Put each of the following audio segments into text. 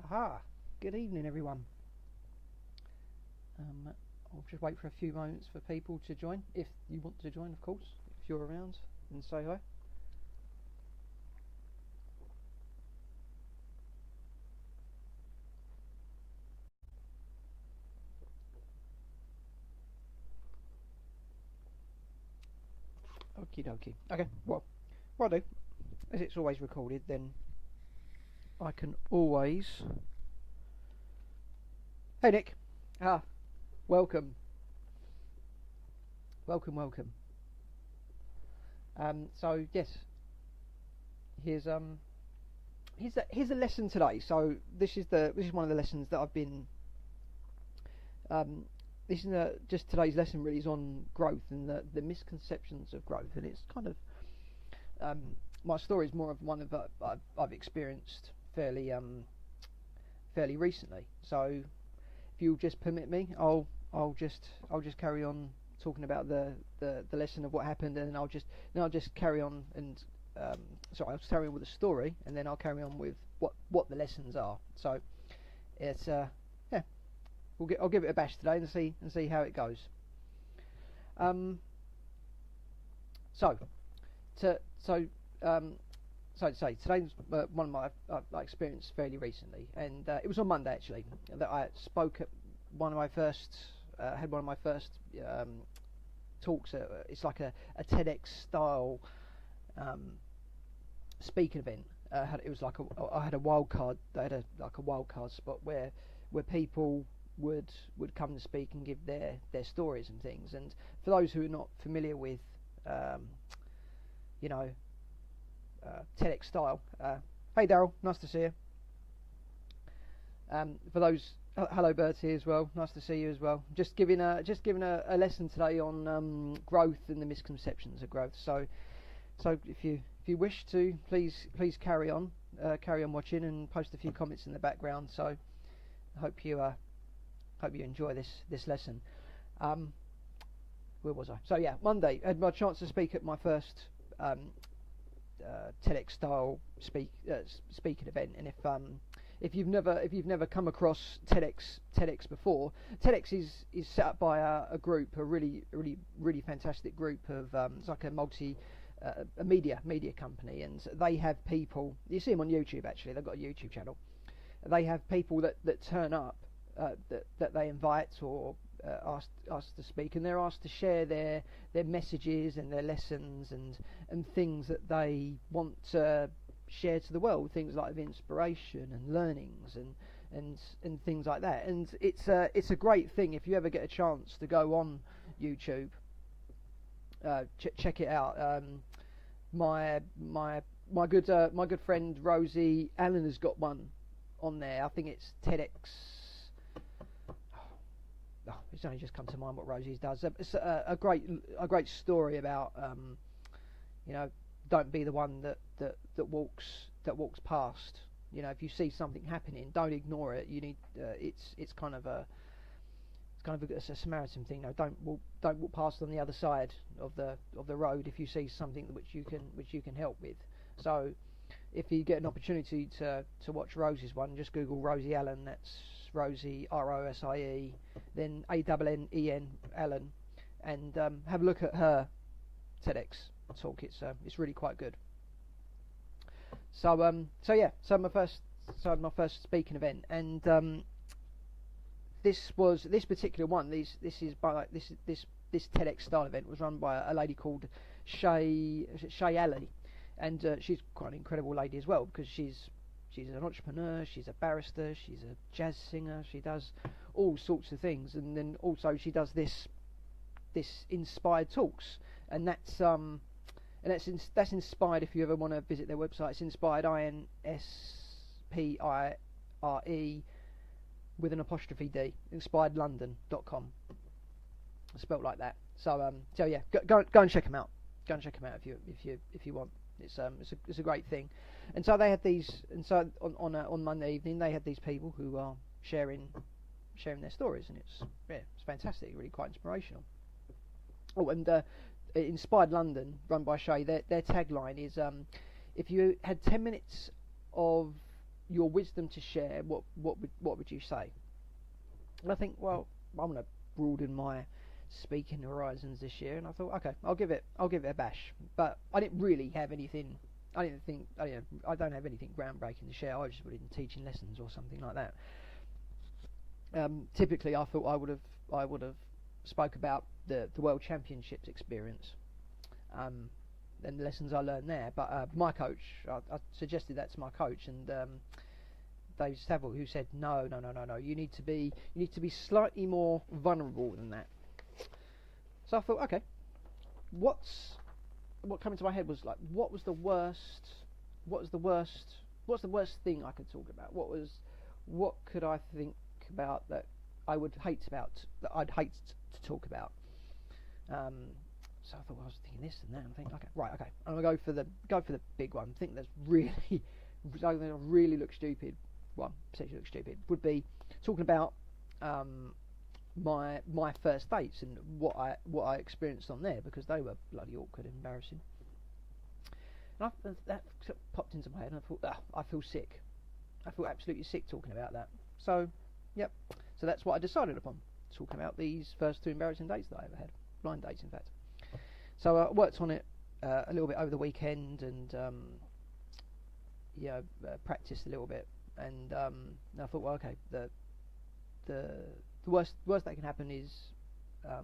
Aha, good evening everyone. I'll just wait for a few moments for people to join, if you want to join, of course, if you're around, and say hi. Okie dokie. Okay, well, what I do, as it's always recorded, then I can always... Hey Nick! Welcome. Welcome. So yes, here's a lesson today. So this is one of the lessons that I've been. This is just today's lesson really is on growth and the misconceptions of growth, and it's kind of my story is more of one of I've experienced fairly recently. So if you'll just permit me, I'll just carry on talking about the lesson of what happened, and I'll just carry on and I'll carry on with the story, and then I'll carry on with what the lessons are. So it's I'll give it a bash today and see how it goes. So to say, today's one of my I experienced fairly recently, and it was on Monday actually that I spoke at one of my first had one of my first talks. It's like a TEDX style speaking event. It was like I had a wild card. They had a wild card spot where people would come to speak and give their stories and things. And for those who are not familiar with TEDx style, hey Daryl, nice to see you. For those, hello Bertie as well, nice to see you as well. Just giving a lesson today on growth and the misconceptions of growth. So if you wish to, please carry on watching and post a few comments in the background. So I hope you enjoy this lesson. Where was I? So yeah, Monday I had my chance to speak at my first TEDx style speaking event, and if you've never come across TEDx before, TEDx is set up by a group, a really fantastic group of it's like a media company, and they have people. You see them on YouTube actually. They've got a YouTube channel. They have people that turn up that they invite or asked to speak, and they're asked to share their messages and their lessons and things that they want to share to the world, things like inspiration and learnings and things like that. And it's a great thing if you ever get a chance to go on YouTube. Check it out. My good friend Rosie Allen has got one on there. I think it's TEDx. It's only just come to mind what Rosie's does. It's a great story about don't be the one that walks past. If you see something happening, don't ignore it. You need it's kind of a Samaritan thing. Don't walk past on the other side of the road if you see something which you can help with. So if you get an opportunity to watch Rosie's one, just Google Rosie Allen. That's Rosie Rosie, then Annen Allen, and have a look at her TEDx talk. It's really quite good. So my first speaking event, and this particular one. This TEDx style event was run by a lady called Shay Ali, and she's quite an incredible lady as well, because she's an entrepreneur, she's a barrister, she's a jazz singer, she does all sorts of things, and then also she does this inspired talks, and that's inspired. If you ever want to visit their website, it's inspired, INSPIRE with an apostrophe D, inspiredlondon.com, spelt like that. So yeah, go and check them out. Go and check them out if you want. It's a great thing. And so they had these, and so on Monday evening they had these people who are sharing their stories, and it's fantastic, really quite inspirational. Oh, and Inspired London, run by Shay, their tagline is if you had 10 minutes of your wisdom to share, what would you say? And I think, well, I'm going to broaden my speaking horizons this year, and I thought, okay, I'll give it a bash. But I didn't really have anything. I don't have anything groundbreaking to share. I just would have been teaching lessons or something like that. Typically, I thought I would have spoke about the World Championships experience, and the lessons I learned there. But my coach, I suggested that to my coach, and Dave Saville, who said, no, you need to be slightly more vulnerable than that. So I thought, okay, what came into my head was like, what's the worst thing I could talk about? What could I think about that I'd hate to talk about? So I thought, well, I was thinking this and that, and I'm thinking, okay, I'm gonna go for the big one. I think that's really look stupid. Well, potentially look stupid would be talking about my first dates and what I experienced on there, because they were bloody awkward and embarrassing. And that sort of popped into my head, and I thought, I feel sick. I feel absolutely sick talking about that. So, yep. So that's what I decided upon, talking about these first 2 embarrassing dates that I ever had, blind dates, in fact. So I worked on it a little bit over the weekend, and practiced a little bit, and I thought, well, okay, the worst that can happen is I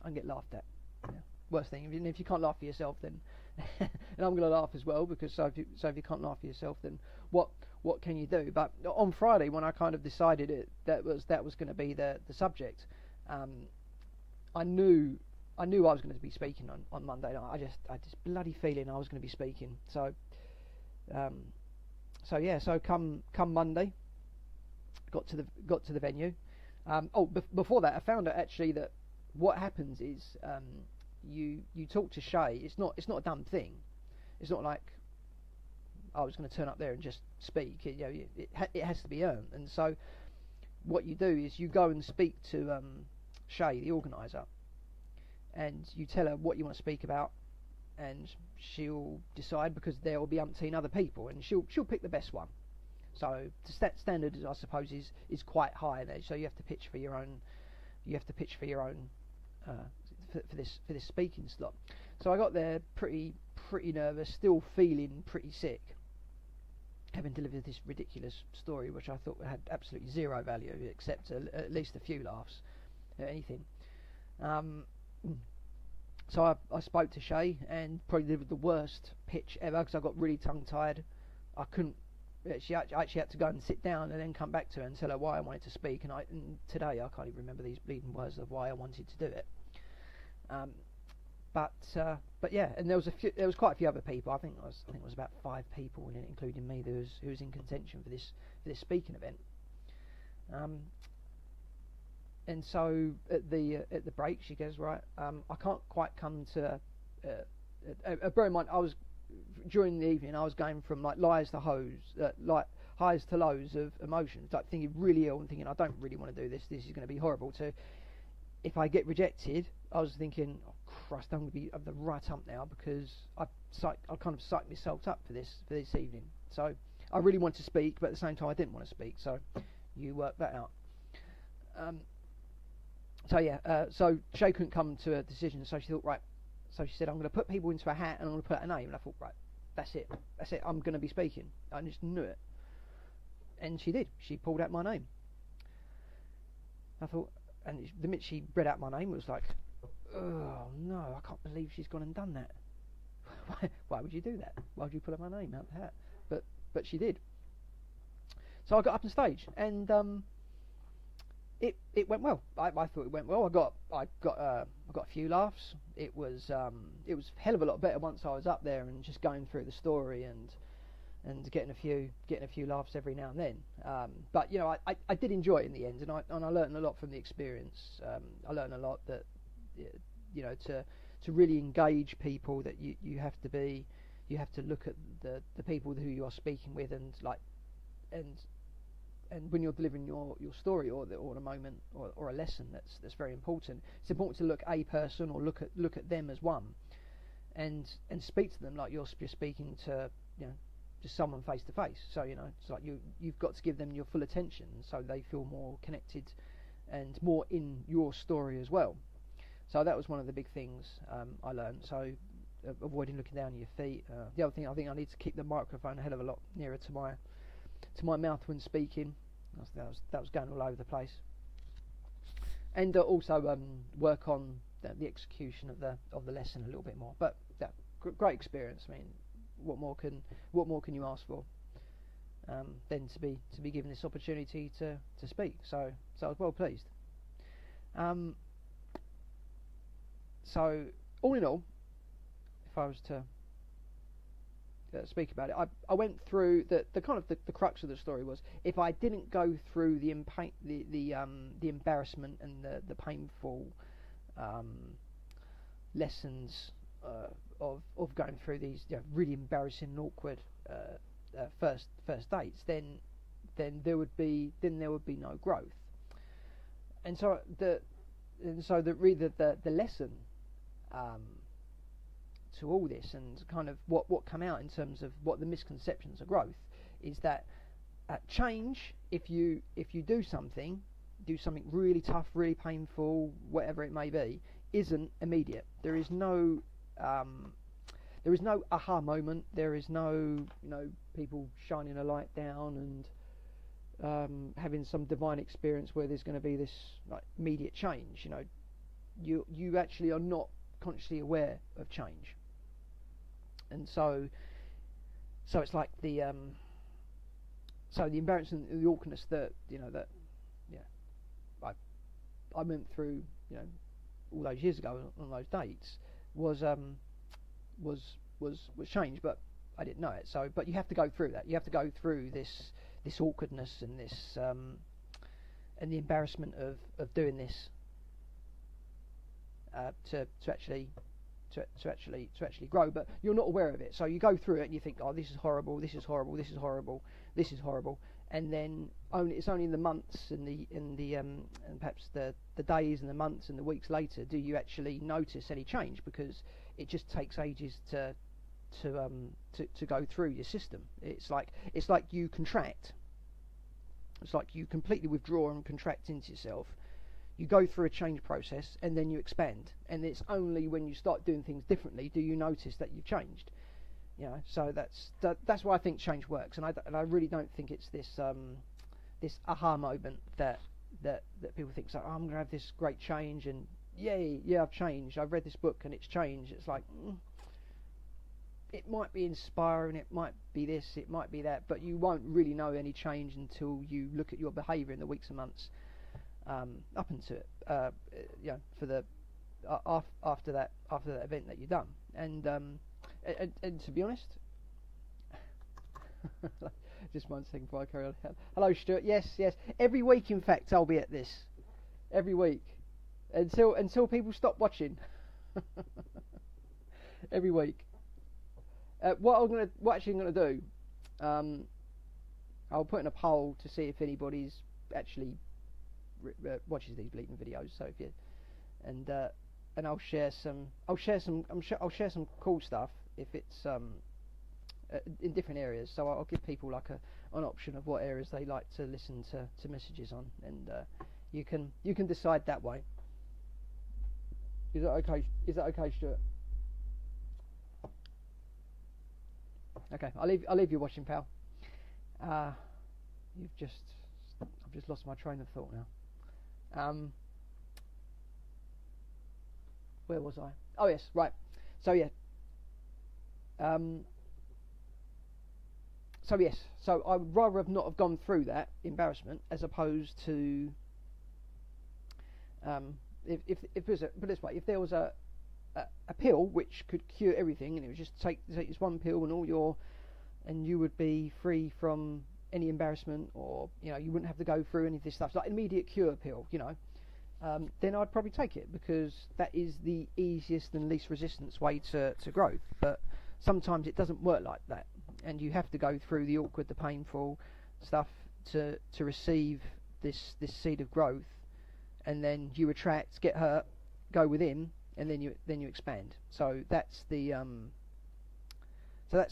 can get laughed at. Yeah. Worst thing, if you can't laugh for yourself, then and I'm going to laugh as well, because so if you can't laugh for yourself, then what can you do? But on Friday, when I kind of decided that was going to be the subject, I knew I was going to be speaking on Monday night. I just bloody feeling I was going to be speaking. So come Monday, got to the venue. Before that, I found out actually that what happens is you talk to Shay. It's not a dumb thing. It's not like I was going to turn up there and just speak. It has to be earned. And so what you do is you go and speak to Shay, the organizer, and you tell her what you want to speak about, and she'll decide, because there will be umpteen other people, and she'll pick the best one. So the standard, I suppose, is quite high there. So you have to pitch for your own. For this speaking slot. So I got there pretty nervous, still feeling pretty sick, having delivered this ridiculous story, which I thought had absolutely zero value, except at least a few laughs at anything. So I spoke to Shay, and probably delivered the worst pitch ever, because I got really tongue-tied. I couldn't. I actually had to go and sit down and then come back to her and tell her why I wanted to speak. And today I can't even remember these bleeding words of why I wanted to do it. But yeah, and there was quite a few other people. I think it was about 5 people in it, including me, who was in contention for this speaking event. And so at the break, she goes, right, I can't quite come to. Bear in mind, during the evening, I was going from like highs to lows of emotions, like thinking really ill and thinking, I don't really want to do this. This is going to be horrible. To if I get rejected, I was thinking, oh Christ, I'm going to be of the right hump now, because I kind of psyched myself up for this evening. So I really wanted to speak, but at the same time I didn't want to speak. So you work that out. So Shay couldn't come to a decision. So she thought, right. So she said, I'm going to put people into a hat, and I'm going to put out a name. And I thought, right, that's it. I'm going to be speaking. I just knew it. And she did. She pulled out my name. I thought, and the minute she read out my name, it was like, oh no, I can't believe she's gone and done that. Why would you do that? Why would you pull out my name out of the hat? But she did. So I got up on stage, and it went well. I thought it went well. I got a few laughs. It was a hell of a lot better once I was up there and just going through the story and getting a few laughs every now and then. But I did enjoy it in the end, and I learned a lot from the experience. I learned a lot that to really engage people, that you have to look at the people who you are speaking with, and when you're delivering your story or a moment or a lesson that's very important. It's important to look at a person, or look at them as one, and speak to them like you're speaking to just someone face to face. So it's like you've got to give them your full attention, so they feel more connected and more in your story as well. So that was one of the big things I learned. So avoiding looking down at your feet. The other thing, I think I need to keep the microphone a hell of a lot nearer to my mouth when speaking. That was going all over the place. And also work on the execution of the lesson a little bit more. But great experience. I mean, what more can you ask for than to be given this opportunity to speak? So I was well pleased. So all in all, if I was to speak about it, I went through the kind of the crux of the story was, if I didn't go through the embarrassment and the painful lessons of going through these really embarrassing and awkward first dates, then there would be no growth. And so the lesson to all this, and kind of what come out in terms of what the misconceptions of growth is, that change, if you do something really tough, really painful, whatever it may be, isn't immediate. There is no aha moment. There is no people shining a light down and having some divine experience where there's going to be this immediate change. You actually are not consciously aware of change, and so it's like the embarrassment, the awkwardness that I went through all those years ago on those dates was change, but I didn't know it. So, but you have to go through that. You have to go through this awkwardness and this and the embarrassment of doing this to actually grow. But you're not aware of it, so you go through it and you think, oh, this is horrible, this is horrible, this is horrible, this is horrible, and then it's only in the months and and perhaps the days and the months and the weeks later do you actually notice any change, because it just takes ages to go through your system. It's like you contract. It's like you completely withdraw and contract into yourself. You go through a change process and then you expand, and it's only when you start doing things differently do you notice that you've changed. So that's why I think change works, and I really don't think it's this aha moment that people think, so I'm going to have this great change and yay, yeah, I've changed, I've read this book and it's changed. It's like it might be inspiring, it might be this, it might be that, but you won't really know any change until you look at your behaviour in the weeks and months up into it, for the after that event that you've done. And to be honest, just 1 second before I carry on. Hello, Stuart. Yes. Every week, in fact, I'll be at this. Every week, until people stop watching. Every week. What I'm gonna do, I'll put in a poll to see if anybody's actually watches these bleeding videos. So if you and I'll share some cool stuff if it's in different areas. So I'll give people like an option of what areas they like to listen to messages on, and you can decide that way. Is that okay? Is that okay, Stuart? Okay, I'll leave you watching, pal. I've just lost my train of thought now. Where was I? Oh yes, right. So yeah. So I would rather have not have gone through that embarrassment, as opposed to if there's put it this way, if there was a pill which could cure everything, and it would just take this one pill and you would be free from any embarrassment, or you wouldn't have to go through any of this stuff, like an immediate cure pill, then I'd probably take it, because that is the easiest and least resistance way to growth. But sometimes it doesn't work like that, and you have to go through the awkward, the painful stuff to receive this seed of growth, and then you attract, get hurt, go within, and then you expand. So that's So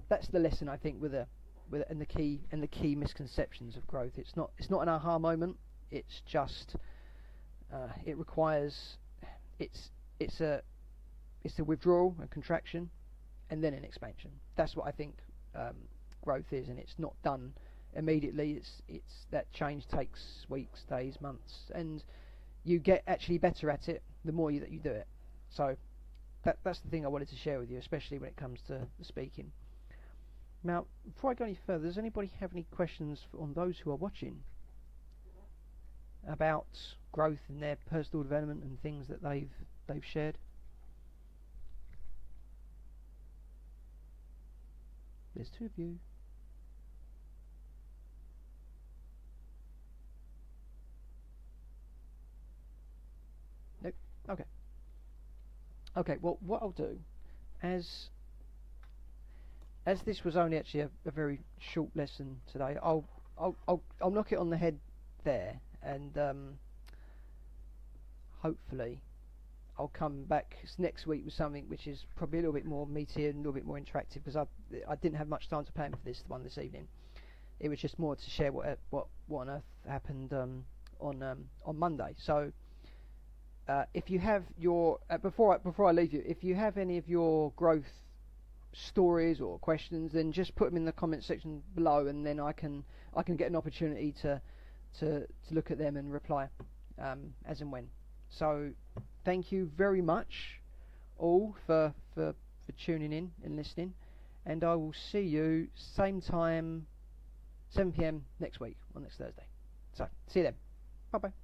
that's the lesson, I think, with and the key misconceptions of growth. It's not an aha moment. It's just it requires it's a withdrawal, a contraction, and then an expansion. That's what I think growth is, and it's not done immediately. It's that change takes weeks, days, months, and you get actually better at it the more that you do it. So that's the thing I wanted to share with you, especially when it comes to the speaking. Now, before I go any further, does anybody have any questions on those who are watching about growth in their personal development and things that they've shared? There's two of you. Nope. Okay, well, what I'll do, as this was only actually a very short lesson today, I'll knock it on the head there, and hopefully I'll come back next week with something which is probably a little bit more meaty and a little bit more interactive, because I didn't have much time to plan for this one this evening. It was just more to share what on earth happened on Monday. So if you have your before I leave you, if you have any of your growth stories or questions, then just put them in the comment section below, and then I can get an opportunity to look at them and reply as and when. So thank you very much all for tuning in and listening, and I will see you same time, 7 PM next week, on next Thursday. So see you then. Bye bye.